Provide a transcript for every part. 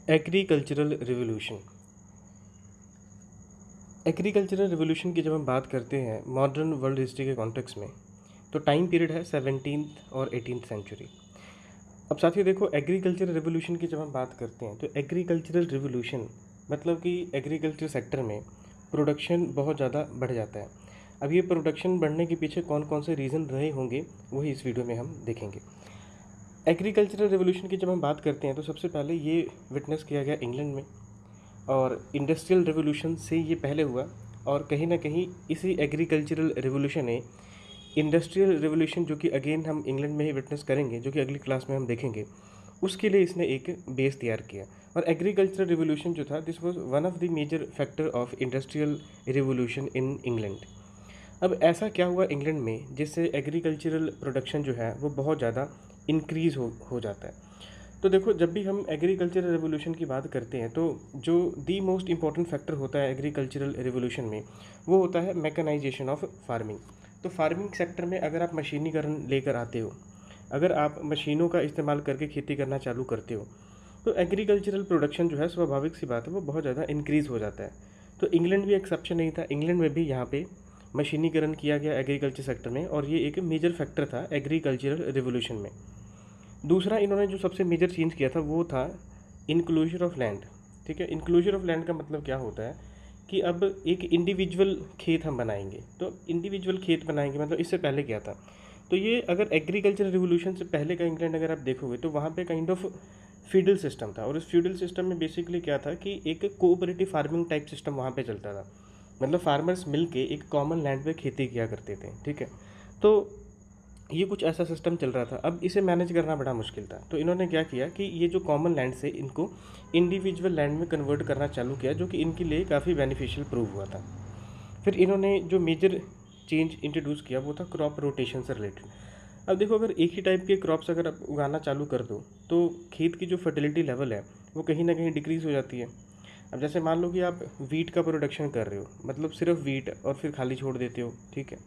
Agricultural revolution. Agricultural revolution की जब हम बात करते हैं मॉडर्न वर्ल्ड हिस्ट्री के कॉन्टेक्स्ट में, तो टाइम पीरियड है 17th और 18th सेंचुरी। अब साथियों देखो, एग्रीकल्चरल रिवॉल्यूशन की जब हम बात करते हैं तो एग्रीकल्चरल रिवॉल्यूशन मतलब कि एग्रीकल्चर सेक्टर में प्रोडक्शन बहुत ज़्यादा बढ़ जाता है। अब ये प्रोडक्शन बढ़ने के पीछे कौन कौन से रीज़न रहे होंगे वही इस वीडियो में हम देखेंगे। एग्रीकल्चरल रिवॉल्यूशन की जब हम बात करते हैं तो सबसे पहले ये विटनेस किया गया इंग्लैंड में, और इंडस्ट्रियल रिवॉल्यूशन से ये पहले हुआ, और कहीं ना कहीं इसी एग्रीकल्चरल रिवॉल्यूशन ने इंडस्ट्रियल रिवॉल्यूशन, जो कि अगेन हम इंग्लैंड में ही विटनेस करेंगे, जो कि अगली क्लास में हम देखेंगे, उसके लिए इसने एक बेस तैयार किया। और एग्रीकल्चरल रिवॉल्यूशन जो था, this was one of the major factor of industrial revolution in England. अब ऐसा क्या हुआ इंग्लैंड में जिससे एग्रीकल्चरल प्रोडक्शन जो है वो बहुत ज़्यादा इंक्रीज़ हो जाता है। तो देखो, जब भी हम एग्रीकल्चरल रिवॉल्यूशन की बात करते हैं तो जो दी मोस्ट इम्पॉर्टेंट फैक्टर होता है एग्रीकल्चरल रिवॉल्यूशन में, वो होता है मैकेनाइजेशन ऑफ फार्मिंग। तो फार्मिंग सेक्टर में अगर आप मशीनीकरण लेकर आते हो, अगर आप मशीनों का इस्तेमाल करके खेती करना चालू करते हो, तो एग्रीकल्चरल प्रोडक्शन जो है, स्वाभाविक सी बात है, वो बहुत ज़्यादा इंक्रीज़ हो जाता है। तो इंग्लैंड भी एक्सेप्शन नहीं था, इंग्लैंड में भी यहाँ पे मशीनीकरण किया गया एग्रीकल्चर सेक्टर में, और ये एक मेजर फैक्टर था एग्रीकल्चरल रिवॉल्यूशन में। दूसरा इन्होंने जो सबसे मेजर चेंज किया था वो था इनक्लोजर ऑफ लैंड। ठीक है, इनक्लोजर ऑफ लैंड का मतलब क्या होता है कि अब एक इंडिविजुअल खेत हम बनाएंगे। तो इंडिविजुअल खेत बनाएंगे मतलब इससे पहले क्या था, तो ये अगर एग्रीकल्चर रिवॉल्यूशन से पहले का इंग्लैंड अगर आप देखोगे तो वहाँ पे काइंड ऑफ फ्यूडल सिस्टम था, और इस फ्यूडल सिस्टम में बेसिकली क्या था कि एक कोऑपरेटिव फार्मिंग टाइप सिस्टम वहाँ पे चलता था। मतलब फार्मर्स मिल के एक कॉमन लैंड पे खेती किया करते थे। ठीक है, तो ये कुछ ऐसा सिस्टम चल रहा था। अब इसे मैनेज करना बड़ा मुश्किल था, तो इन्होंने क्या किया कि ये जो कॉमन लैंड से इनको इंडिविजुअल लैंड में कन्वर्ट करना चालू किया, जो कि इनके लिए काफ़ी बेनिफिशियल प्रूव हुआ था। फिर इन्होंने जो मेजर चेंज इंट्रोड्यूस किया वो था क्रॉप रोटेशन से रिलेटेड। अब देखो, अगर एक ही टाइप के क्रॉप्स अगर आप उगाना चालू कर दो तो खेत की जो फर्टिलिटी लेवल है वो कहीं ना कहीं डिक्रीज़ हो जाती है। अब जैसे मान लो कि आप वीट का प्रोडक्शन कर रहे हो, मतलब सिर्फ वीट, और फिर खाली छोड़ देते हो। ठीक है,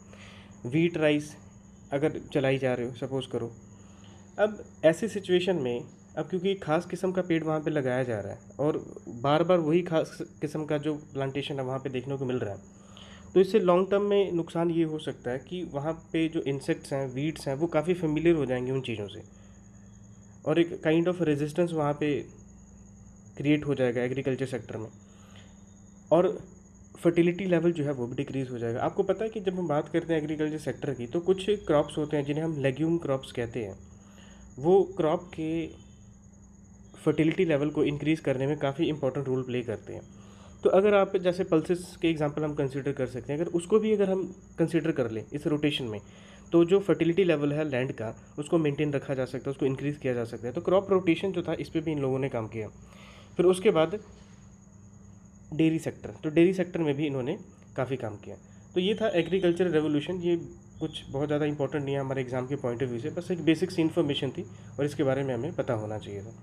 वीट राइस अगर चलाई जा रहे हो, सपोज़ करो। अब ऐसी सिचुएशन में, अब क्योंकि एक ख़ास किस्म का पेड़ वहाँ पे लगाया जा रहा है और बार बार वही ख़ास किस्म का जो प्लांटेशन है वहाँ पे देखने को मिल रहा है, तो इससे लॉन्ग टर्म में नुकसान ये हो सकता है कि वहाँ पे जो इंसेक्ट्स हैं, वीड्स हैं, वो काफ़ी फेमिलियर हो जाएंगे उन चीज़ों से, और एक काइंड ऑफ रेजिस्टेंस वहाँ पे क्रिएट हो जाएगा एग्रीकल्चर सेक्टर में, और फर्टिलिटी लेवल जो है वो भी डिक्रीज़ हो जाएगा। आपको पता है कि जब हम बात करते हैं एग्रीकल्चर सेक्टर की, तो कुछ क्रॉप्स होते हैं जिन्हें हम लेग्यूम क्रॉप्स कहते हैं, वो क्रॉप के फर्टिलिटी लेवल को इंक्रीज़ करने में काफ़ी इंपॉर्टेंट रोल प्ले करते हैं। तो अगर आप जैसे पल्सेस के एग्जांपल हम कंसीडर कर सकते हैं, अगर उसको भी अगर हम कंसीडर कर लें इस रोटेशन में, तो जो फर्टिलिटी लेवल है लैंड का उसको मेंटेन रखा जा सकता है, उसको इंक्रीज़ किया जा सकता है। तो क्रॉप रोटेशन जो था, इस पर भी इन लोगों ने काम किया। फिर उसके बाद डेयरी सेक्टर, तो डेयरी सेक्टर में भी इन्होंने काफ़ी काम किया। तो ये था एग्रीकल्चर रेवोल्यूशन। ये कुछ बहुत ज़्यादा इंपॉर्टेंट नहीं है हमारे एग्जाम के पॉइंट ऑफ व्यू से, बस एक बेसिक सी इन्फॉर्मेशन थी और इसके बारे में हमें पता होना चाहिए था।